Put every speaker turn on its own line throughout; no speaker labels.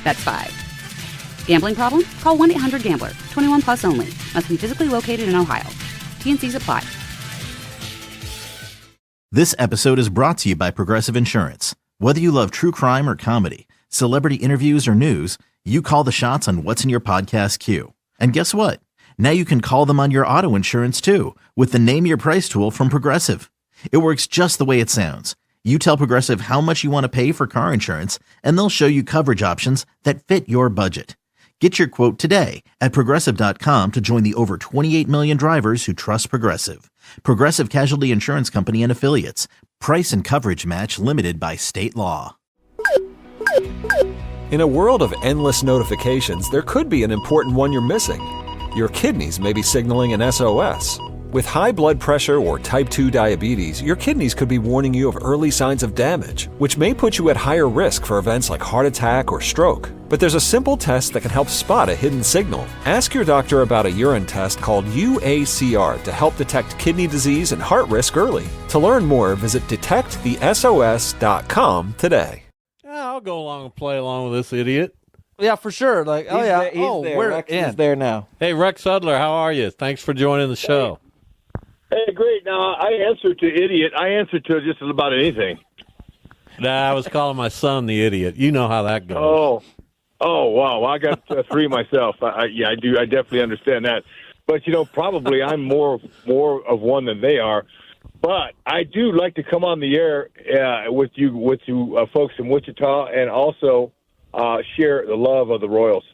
That's 5. Gambling problem? Call 1-800-GAMBLER. 21 plus only. Must be physically located in Ohio. T&Cs apply.
This episode is brought to you by Progressive Insurance. Whether you love true crime or comedy, celebrity interviews or news, you call the shots on what's in your podcast queue. And guess what? Now you can call them on your auto insurance too with the Name Your Price tool from Progressive. It works just the way it sounds. You tell Progressive how much you want to pay for car insurance, and they'll show you coverage options that fit your budget. Get your quote today at Progressive.com to join the over 28 million drivers who trust Progressive. Progressive Casualty Insurance Company and Affiliates. Price and coverage match limited by state law.
In a world of endless notifications, there could be an important one you're missing. Your kidneys may be signaling an SOS. With high blood pressure or type 2 diabetes, your kidneys could be warning you of early signs of damage, which may put you at higher risk for events like heart attack or stroke. But there's a simple test that can help spot a hidden signal. Ask your doctor about a urine test called UACR to help detect kidney disease and heart risk early. To learn more, visit detectthesos.com today.
Yeah, I'll go along and play along with this idiot.
Yeah, for sure. Like,
He's there.
we're
Rex
in.
is there now.
Hey, Rex Hudler, how are you? Thanks for joining the show.
Hey, great. Now, I answer to idiot. I answer to just about anything.
Nah, I was calling my son the idiot. You know how that goes.
Oh, wow. I got 3 myself. I do. I definitely understand that. But, probably I'm more of one than they are. But I do like to come on the air with you folks in Wichita and also share the love of the Royals.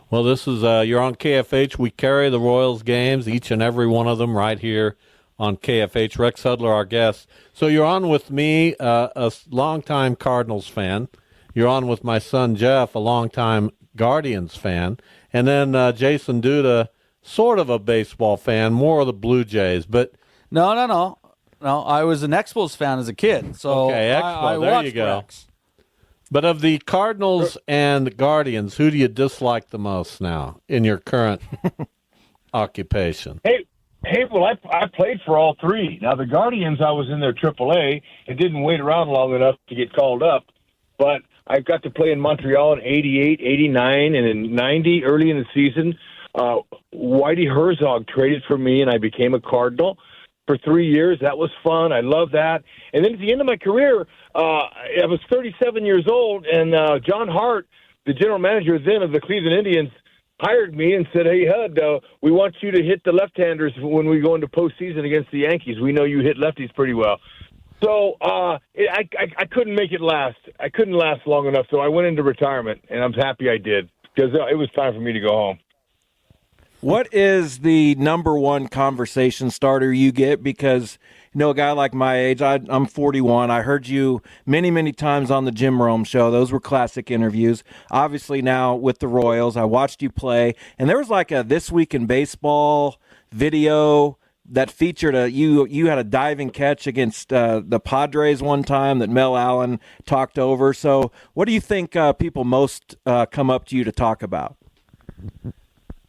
Well, this is you're on KFH. We carry the Royals games, each and every one of them, right here on KFH. Rex Hudler, our guest. So you're on with me, a longtime Cardinals fan. You're on with my son Jeff, a longtime Guardians fan, and then Jason Duda, sort of a baseball fan, more of the Blue Jays. But
No. I was an Expos fan as a kid. So
okay, Expo,
I
there
watched
you go.
Rex.
But of the Cardinals and Guardians, who do you dislike the most now in your current occupation?
Hey, well, I played for all 3. Now, the Guardians, I was in their AAA and didn't wait around long enough to get called up. But I got to play in Montreal in 88, 89, and in 90, early in the season. Whitey Herzog traded for me, and I became a Cardinal for 3 years. That was fun. I love that. And then at the end of my career, I was 37 years old, and John Hart, the general manager then of the Cleveland Indians, hired me and said, "Hey, Hud, we want you to hit the left-handers when we go into postseason against the Yankees. We know you hit lefties pretty well." So I couldn't make it last. I couldn't last long enough, so I went into retirement, and I'm happy I did because it was time for me to go home.
What is the number one conversation starter you get? Because, a guy like my age, I'm 41. I heard you many, many times on the Jim Rome show. Those were classic interviews. Obviously now with the Royals, I watched you play. And there was like a This Week in Baseball video that featured you had a diving catch against the Padres one time that Mel Allen talked over. So what do you think people most come up to you to talk about?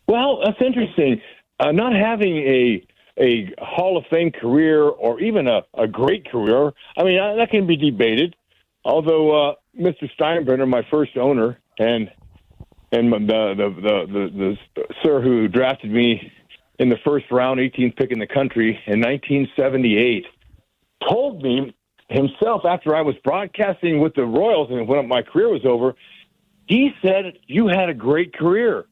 Well, that's interesting. Not having a Hall of Fame career or even a great career, I mean, that can be debated. Although Mr. Steinbrenner, my first owner, and the sir who drafted me in the first round, 18th pick in the country in 1978, told me himself after I was broadcasting with the Royals and when my career was over, he said, "You had a great career."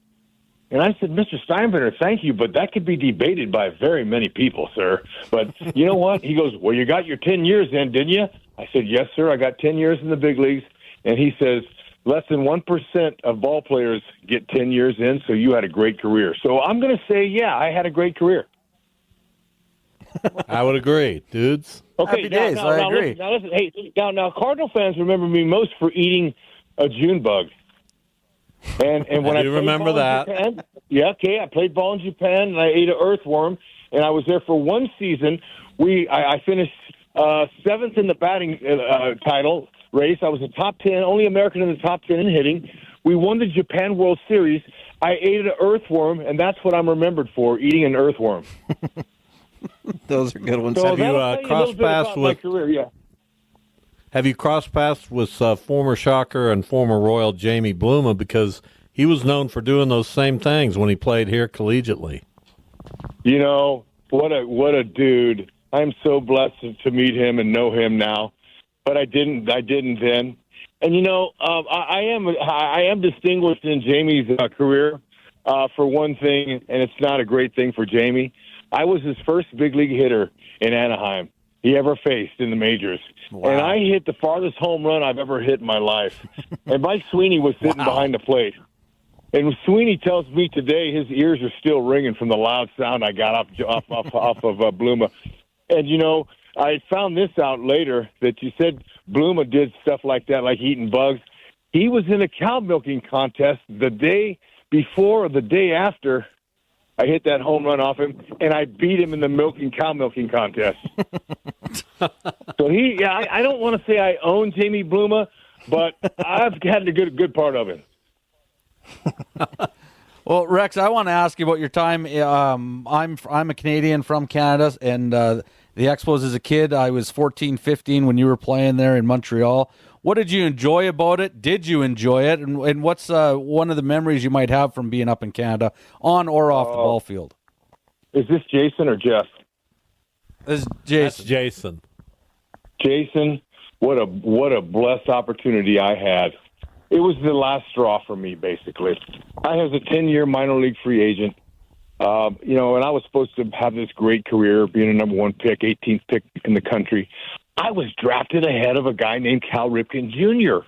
And I said, "Mr. Steinbrenner, thank you, but that could be debated by very many people, sir." But you know what? He goes, "Well, you got your 10 years in, didn't you?" I said, "Yes, sir. I got 10 years in the big leagues." And he says, "Less than 1% of ball players get 10 years in, so you had a great career." So I'm going to say, yeah, I had a great career.
I would agree, dudes.
Okay,
Happy days. I agree.
Listen, hey, now Cardinal fans remember me most for eating a June bug. And when I
do remember that.
Japan, I played ball in Japan, and I ate an earthworm, and I was there for one season. I finished 7th in the batting title race. I was the top 10, only American in the top 10 in hitting. We won the Japan World Series. I ate an earthworm, and that's what I'm remembered for, eating an earthworm.
Those are good ones.
So
Have you crossed paths with?
Career, yeah.
have you crossed paths with former Shocker and former Royal Jamie Bluma, because he was known for doing those same things when he played here collegiately?
You know, what a dude. I'm so blessed to meet him and know him now, but I didn't then. And you know, I am distinguished in Jamie's career for one thing, and it's not a great thing for Jamie. I was his first big league hitter in Anaheim he ever faced in the majors. Wow. And I hit the farthest home run I've ever hit in my life. And Mike Sweeney was sitting behind the plate. And Sweeney tells me today his ears are still ringing from the loud sound I got off of Bluma. And, you know, I found this out later that you said Bluma did stuff like that, like eating bugs. He was in a cow milking contest the day before or the day after I hit that home run off him, and I beat him in the cow milking contest. So I don't want to say I own Jamie Bluma, but I've had a good part of him.
Well, Rex, I want to ask you about your time. I'm a Canadian from Canada, and the Expos as a kid, I was 14, 15 when you were playing there in Montreal. What did you enjoy about it? Did you enjoy it? And what's one of the memories you might have from being up in Canada, on or off the ball field?
Is this Jason or Jeff?
This is Jason.
That's Jason.
Jason, what a blessed opportunity I had. It was the last straw for me, basically. I was a 10-year minor league free agent, and I was supposed to have this great career, being a number one pick, 18th pick in the country. I was drafted ahead of a guy named Cal Ripken Jr.,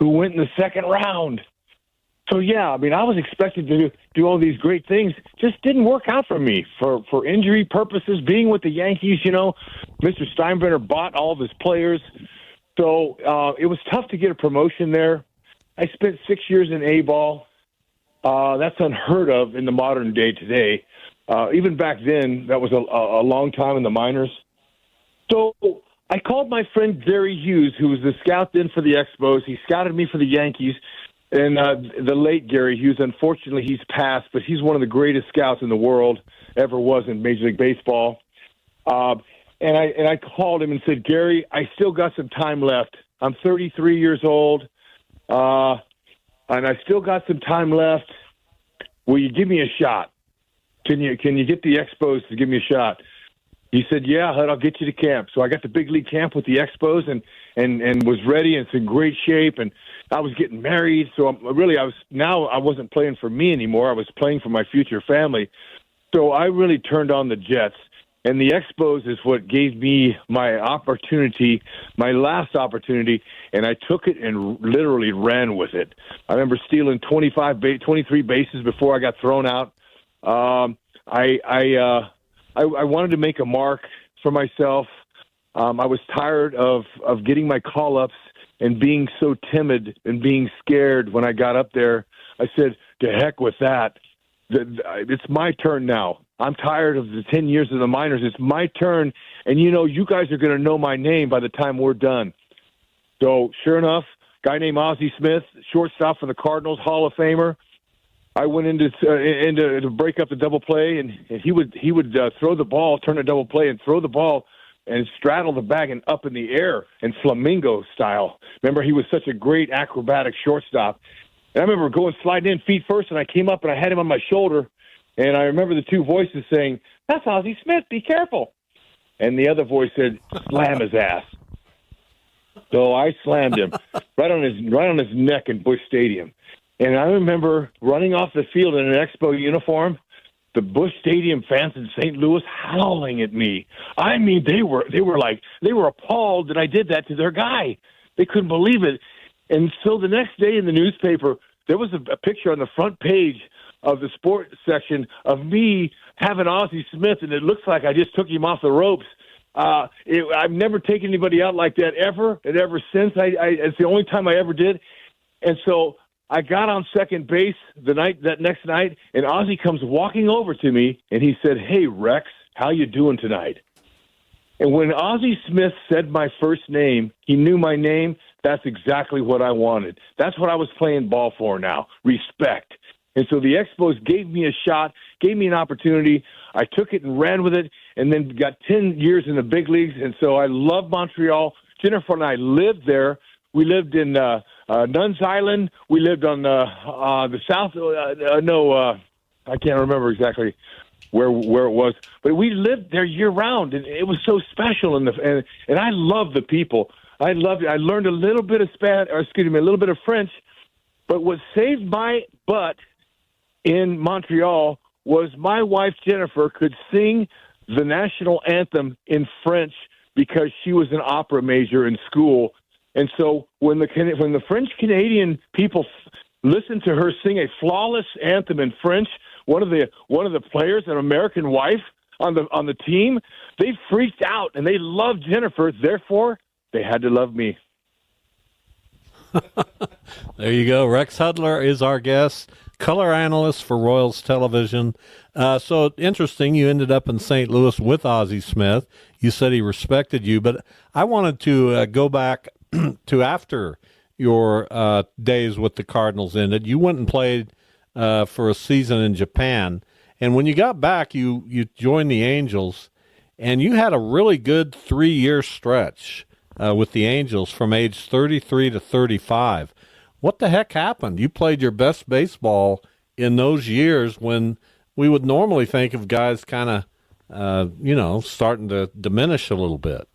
who went in the second round. So, I was expected to do all these great things. Just didn't work out for me for injury purposes. Being with the Yankees, Mr. Steinbrenner bought all of his players. So it was tough to get a promotion there. I spent 6 years in A-ball. That's unheard of in the modern day today. Even back then, that was a long time in the minors. So I called my friend Gary Hughes, who was the scout then for the Expos. He scouted me for the Yankees. And the late Gary Hughes, unfortunately, he's passed, but he's one of the greatest scouts in the world, ever was in Major League Baseball. And I called him and said, Gary, I still got some time left. I'm 33 years old, and I still got some time left. Will you give me a shot? Can you get the Expos to give me a shot? He said, yeah, Hud, I'll get you to camp. So I got the big league camp with the Expos and was ready, and it's in great shape. And I was getting married, so I wasn't playing for me anymore. I was playing for my future family. So I really turned on the Jets. And the Expos is what gave me my opportunity, my last opportunity, and I took it and literally ran with it. I remember stealing 23 bases before I got thrown out. I wanted to make a mark for myself. I was tired of getting my call-ups and being so timid and being scared when I got up there. I said, to heck with that. It's my turn now. I'm tired of the 10 years of the minors. It's my turn, and you guys are going to know my name by the time we're done. So sure enough, guy named Ozzie Smith, shortstop for the Cardinals, Hall of Famer. I went into to break up the double play, and he would throw the ball, turn a double play, and throw the ball and straddle the bag and up in the air in flamingo style. Remember, he was such a great acrobatic shortstop. And I remember sliding in feet first, and I came up and I had him on my shoulder. And I remember the two voices saying, that's Ozzie Smith, be careful. And the other voice said, slam his ass. So I slammed him right on his neck in Busch Stadium. And I remember running off the field in an Expo uniform, the Busch Stadium fans in St. Louis howling at me. I mean, they were appalled that I did that to their guy. They couldn't believe it. And so the next day in the newspaper, there was a picture on the front page of the sports section of me having Ozzie Smith, and it looks like I just took him off the ropes. I've never taken anybody out like that ever, and ever since. It's the only time I ever did. And so I got on second base that next night, and Ozzie comes walking over to me, and he said, hey, Rex, how you doing tonight? And when Ozzie Smith said my first name, he knew my name. That's exactly what I wanted. That's what I was playing ball for now, respect. And so the Expos gave me a shot, gave me an opportunity. I took it and ran with it, and then got 10 years in the big leagues. And so I love Montreal Jennifer and I lived there. We lived in Nuns Island. We lived on the south. I can't remember exactly where it was, but we lived there year round, and it was so special. And I loved the people. I loved it. I learned a little bit of a little bit of French. But what saved my butt in Montreal was my wife Jennifer could sing the national anthem in French because she was an opera major in school. And so when the French Canadian people listened to her sing a flawless anthem in French, one of the players, an American wife on the team, they freaked out and they loved Jennifer. Therefore, they had to love me.
There you go. Rex Hudler is our guest, color analyst for Royals Television. So interesting, you ended up in St. Louis with Ozzie Smith. You said he respected you, but I wanted to go back to after your days with the Cardinals ended. You went and played for a season in Japan, and when you got back, you joined the Angels, and you had a really good 3-year stretch with the Angels from age 33 to 35. What the heck happened? You played your best baseball in those years when we would normally think of guys kind of, starting to diminish a little bit.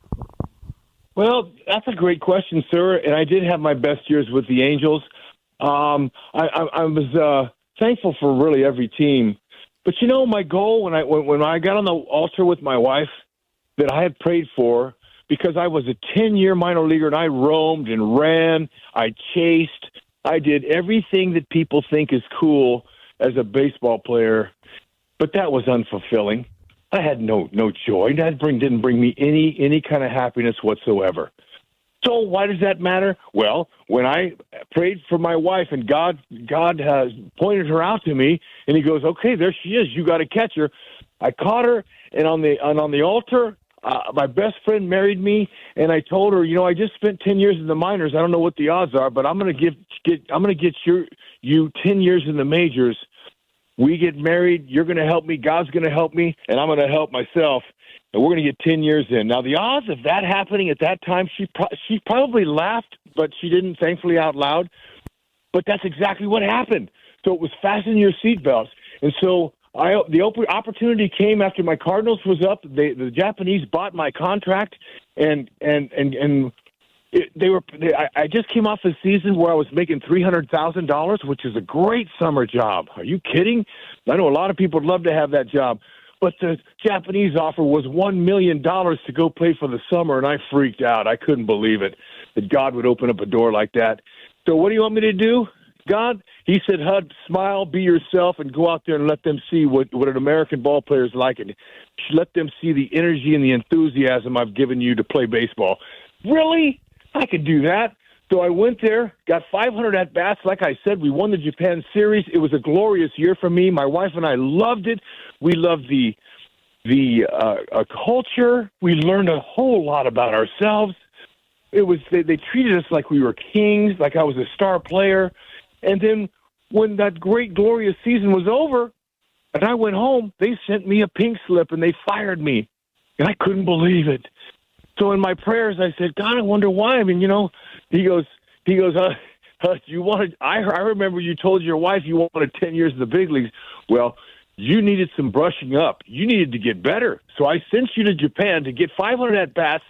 Well, that's a great question, sir. And I did have my best years with the Angels. I was thankful for really every team. But, my goal when I got on the altar with my wife that I had prayed for, because I was a 10-year minor leaguer and I roamed and ran, I chased, I did everything that people think is cool as a baseball player, but that was unfulfilling. I had no joy. That didn't bring me any kind of happiness whatsoever. So why does that matter? Well, when I prayed for my wife and God has pointed her out to me, and He goes, "Okay, there she is. You got to catch her." I caught her, and on the altar, my best friend married me, and I told her, I just spent 10 years in the minors. I don't know what the odds are, but I'm going to get you 10 years in the majors. We get married. You're going to help me. God's going to help me, and I'm going to help myself. And we're going to get 10 years in. Now, the odds of that happening at that time, she probably laughed, but she didn't, thankfully, out loud. But that's exactly what happened. So it was fasten your seatbelts. And so the opportunity came after my Cardinals was up. The Japanese bought my contract, and I just came off a season where I was making $300,000, which is a great summer job. Are you kidding? I know a lot of people would love to have that job, but the Japanese offer was $1 million to go play for the summer, and I freaked out. I couldn't believe it, that God would open up a door like that. So what do you want me to do, God? He said, "Hud, smile, be yourself, and go out there and let them see what an American ball player is like, and let them see the energy and the enthusiasm I've given you to play baseball." Really? I could do that. So I went there, got 500 at-bats. Like I said, we won the Japan series. It was a glorious year for me. My wife and I loved it. We loved the culture. We learned a whole lot about ourselves. They treated us like we were kings, like I was a star player. And then when that great, glorious season was over and I went home, they sent me a pink slip and they fired me. And I couldn't believe it. So in my prayers, I said, "God, I wonder why." I mean, he goes, "You wanted, I remember you told your wife you wanted 10 years in the big leagues. Well, you needed some brushing up. You needed to get better. So I sent you to Japan to get 500 at-bats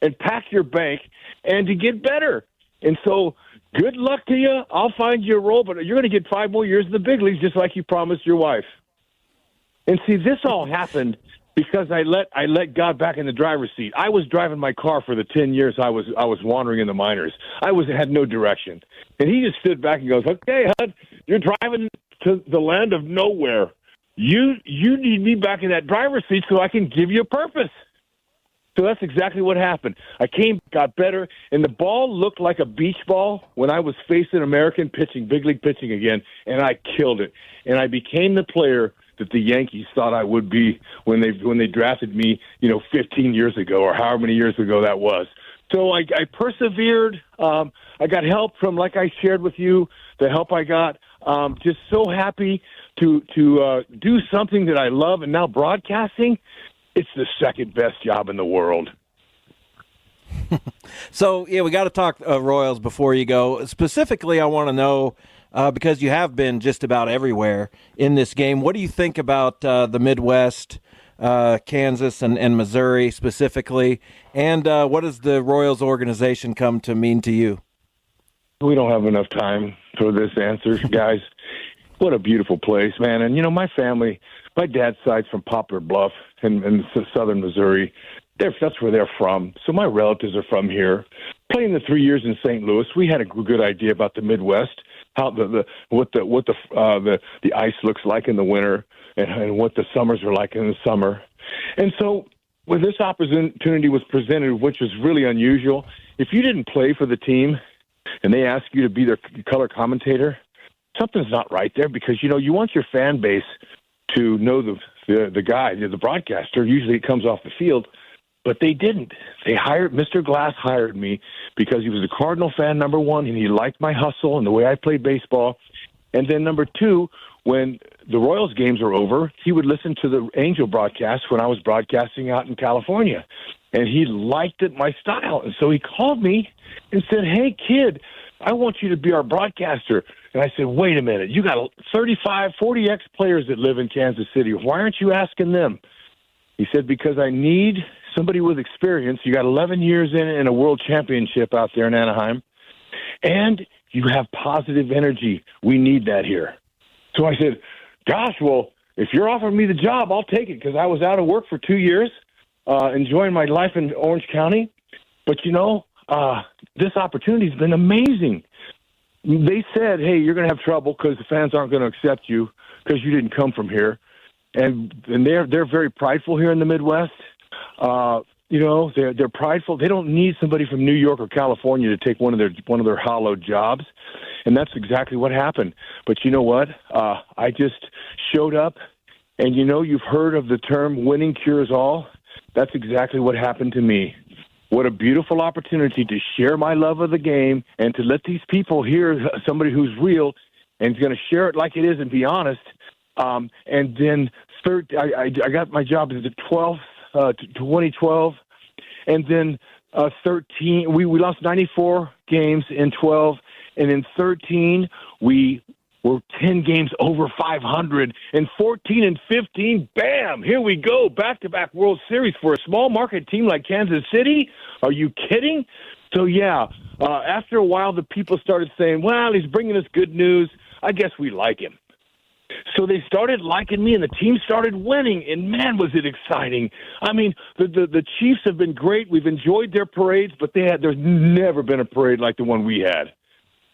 and pack your bank and to get better. And so good luck to you. I'll find you a role, but you're going to get 5 more years in the big leagues just like you promised your wife." And see, this all happened because I let God back in the driver's seat. I was driving my car for the 10 years I was wandering in the minors. I had no direction. And he just stood back and goes, "Okay, Hud, you're driving to the land of nowhere. You need me back in that driver's seat so I can give you a purpose." So that's exactly what happened. I came, got better, and the ball looked like a beach ball when I was facing American pitching, big league pitching again, and I killed it. And I became the player that the Yankees thought I would be when they drafted me, 15 years ago or however many years ago that was. So I persevered. I got help from, like I shared with you, the help I got. Just so happy to do something that I love, and now broadcasting, it's the second best job in the world.
So, yeah, we got to talk Royals before you go. Specifically, I want to know, because you have been just about everywhere in this game, what do you think about the Midwest, Kansas and Missouri specifically, and what does the Royals organization come to mean to you?
We don't have enough time for this answer, guys. What a beautiful place, man. And, my family, my dad's side's from Poplar Bluff in southern Missouri. That's where they're from. So my relatives are from here. Playing the 3 years in St. Louis, we had a good idea about the Midwest, how what the ice looks like in the winter, and what the summers are like in the summer. And so when this opportunity was presented, which was really unusual, if you didn't play for the team and they ask you to be their color commentator, something's not right there, because you want your fan base to know the guy, the broadcaster. Usually it comes off the field. But they didn't. Mr. Glass hired me because he was a Cardinal fan, number one, and he liked my hustle and the way I played baseball. And then number two, when the Royals games are over, he would listen to the Angel broadcast when I was broadcasting out in California. And he liked my style. And so he called me and said, "Hey, kid, I want you to be our broadcaster." And I said, "Wait a minute. You got 35, 40 ex-players that live in Kansas City. Why aren't you asking them?" He said, "Because I need somebody with experience. You got 11 years in a world championship out there in Anaheim, and you have positive energy. We need that here." So I said, "Gosh, well, if you're offering me the job, I'll take it," because I was out of work for 2 years, enjoying my life in Orange County. But, this opportunity has been amazing. They said, "Hey, you're going to have trouble because the fans aren't going to accept you because you didn't come from here." And they're very prideful here in the Midwest. They're prideful. They don't need somebody from New York or California to take one of their hollow jobs, and that's exactly what happened. But you know what? I just showed up, and you've heard of the term "winning cures all." That's exactly what happened to me. What a beautiful opportunity to share my love of the game and to let these people hear somebody who's real and is going to share it like it is and be honest. And then I got my job as the 12th. 2012, and then 13. We lost 94 games in 12, and in 13 we were 10 games over 500, and 14 and 15. Bam! Here we go, back-to-back World Series for a small market team like Kansas City. Are you kidding? So yeah, after a while, the people started saying, "Well, he's bringing us good news. I guess we like him." So they started liking me, and the team started winning, and man, was it exciting. I mean, the Chiefs have been great. We've enjoyed their parades, but there's never been a parade like the one we had.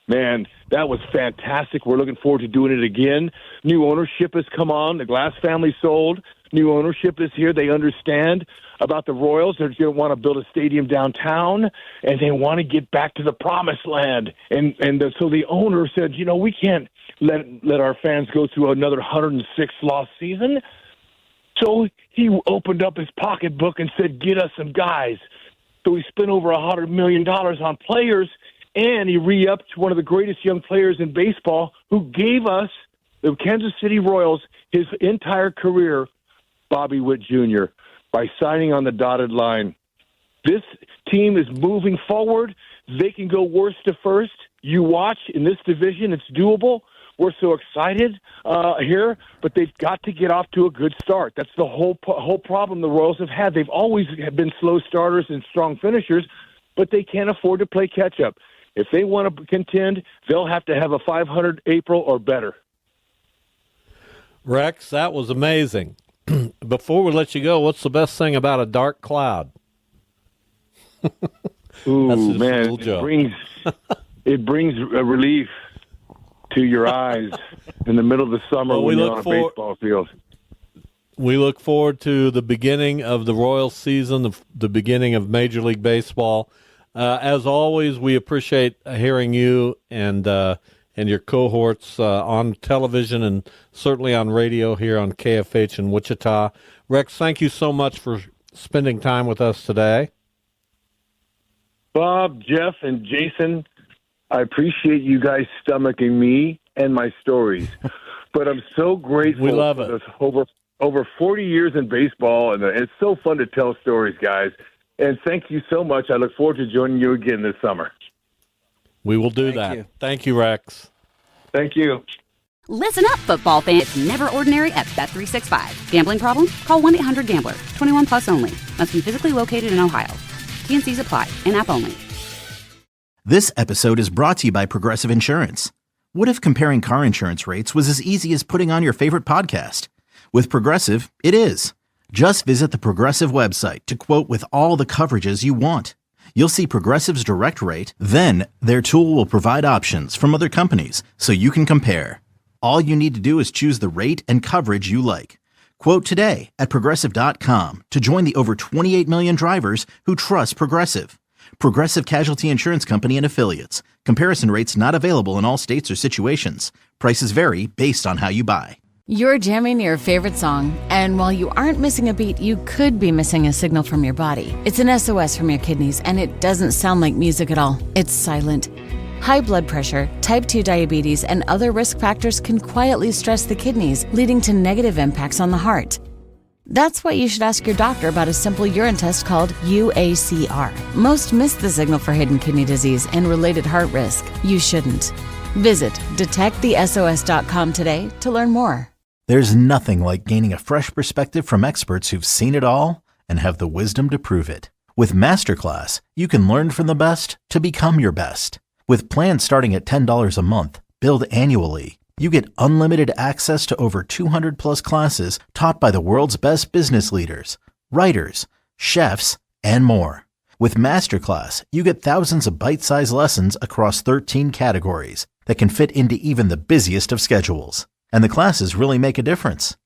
Man, that was fantastic. We're looking forward to doing it again. New ownership has come on. The Glass family sold. New ownership is here. They understand about the Royals. They're going to want to build a stadium downtown, and they want to get back to the promised land. So the owner said, we can't let our fans go through another 106-loss season. So he opened up his pocketbook and said, "Get us some guys." So he spent over $100 million on players, and he re-upped one of the greatest young players in baseball who gave us, the Kansas City Royals, his entire career, Bobby Witt Jr., by signing on the dotted line. This team is moving forward. They can go worst to first. You watch in this division, it's doable. We're so excited here, but they've got to get off to a good start. That's the whole problem the Royals have had. They've always been slow starters and strong finishers, but they can't afford to play catch-up. If they want to contend, they'll have to have a 500 April or better.
Rex, that was amazing. Before we let you go, what's the best thing about a dark cloud?
Ooh, man, it brings a relief to your eyes in the middle of the summer when you're on a baseball field.
We look forward to the beginning of the Royals season, the beginning of Major League Baseball. As always, we appreciate hearing you and your cohorts on television and certainly on radio here on KFH in Wichita. Rex, thank you so much for spending time with us today.
Bob, Jeff, and Jason, I appreciate you guys stomaching me and my stories. But I'm so grateful.
We love
for
it.
this over 40 years in baseball, and it's so fun to tell stories, guys. And thank you so much. I look forward to joining you again this summer.
We will do
Thank
that.
you.
Thank you, Rex.
Thank you.
Listen up, football fans. It's never ordinary at Bet365. Gambling problem? Call 1-800-GAMBLER. 21 plus only. Must be physically located in Ohio. T&Cs apply. In-app only.
This episode is brought to you by Progressive Insurance. What if comparing car insurance rates was as easy as putting on your favorite podcast? With Progressive, it is. Just visit the Progressive website to quote with all the coverages you want. You'll see Progressive's direct rate, then their tool will provide options from other companies so you can compare. All you need to do is choose the rate and coverage you like. Quote today at Progressive.com to join the over 28 million drivers who trust Progressive. Progressive Casualty Insurance Company and Affiliates. Comparison rates not available in all states or situations. Prices vary based on how you buy.
You're jamming your favorite song, and while you aren't missing a beat, you could be missing a signal from your body. It's an SOS from your kidneys, and it doesn't sound like music at all. It's silent. High blood pressure, type 2 diabetes, and other risk factors can quietly stress the kidneys, leading to negative impacts on the heart. That's why you should ask your doctor about a simple urine test called UACR. Most miss the signal for hidden kidney disease and related heart risk. You shouldn't. Visit detectthesos.com today to learn more.
There's nothing like gaining a fresh perspective from experts who've seen it all and have the wisdom to prove it. With Masterclass, you can learn from the best to become your best. With plans starting at $10 a month, billed annually, you get unlimited access to over 200 plus classes taught by the world's best business leaders, writers, chefs, and more. With Masterclass, you get thousands of bite-sized lessons across 13 categories that can fit into even the busiest of schedules. And the classes really make a difference.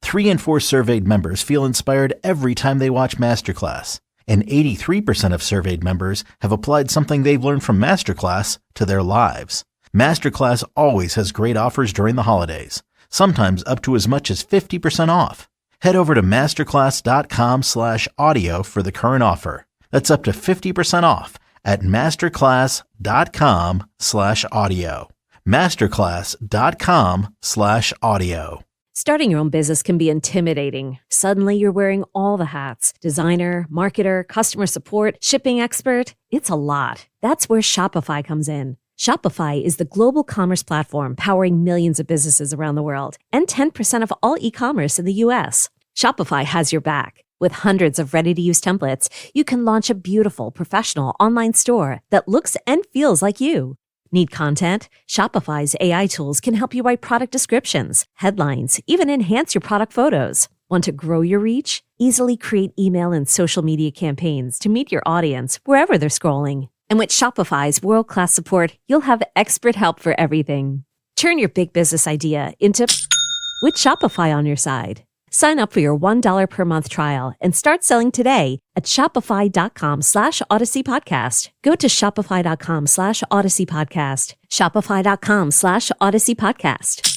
3 in 4 surveyed members feel inspired every time they watch Masterclass. And 83% of surveyed members have applied something they've learned from Masterclass to their lives. Masterclass always has great offers during the holidays, sometimes up to as much as 50% off. Head over to masterclass.com/audio for the current offer. That's up to 50% off at masterclass.com/audio. masterclass.com/audio.
Starting your own business can be intimidating. Suddenly you're wearing all the hats: designer, marketer, customer support, shipping expert. It's a lot. That's where Shopify comes in. Shopify is the global commerce platform powering millions of businesses around the world and 10% of all e-commerce in the US. Shopify has your back. With hundreds of ready-to-use templates, you can launch a beautiful, professional online store that looks and feels like you. Need content? Shopify's AI tools can help you write product descriptions, headlines, even enhance your product photos. Want to grow your reach? Easily create email and social media campaigns to meet your audience wherever they're scrolling. And with Shopify's world-class support, you'll have expert help for everything. Turn your big business idea into with Shopify on your side. Sign up for your $1 per month trial and start selling today at shopify.com/Odyssey Podcast. Go to shopify.com/Odyssey Podcast. Shopify.com/Odyssey Podcast.